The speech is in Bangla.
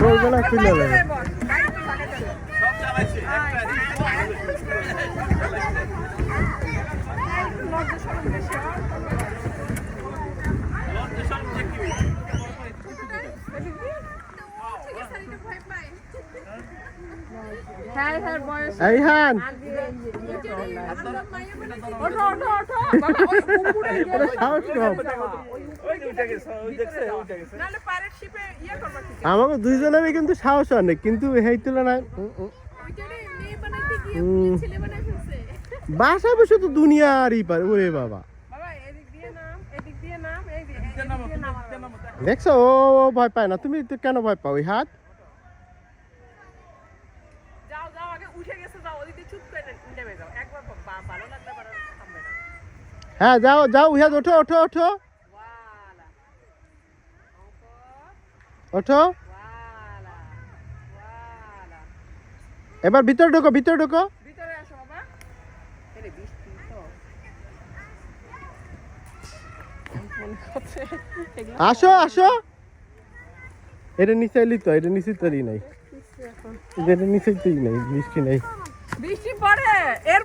ওইগুলো খুলে যাবে। এইহান আমাকে দুইজনেরই কিন্তু সাহস অনেক, কিন্তু এই তুলনায় বাসায় বসে তো দুনিয়ারই পারে। ওরে বাবা, দেখছো ও ভয় পায় না, তুমি কেন ভয় পাও? ওই হাত হ্যাঁ যাও যাও, উহাদ ওঠো ওঠো ওঠো ওঠো। এবার ভিতরে ঢোকো, ভিতরে ঢোকো। আসো আসো, এটা নিচে এলি তো, এটা নিচে তৈরি নাই, এটা নিচে তৈরি নাই, বৃষ্টি নাই, বৃষ্টি পড়ে এর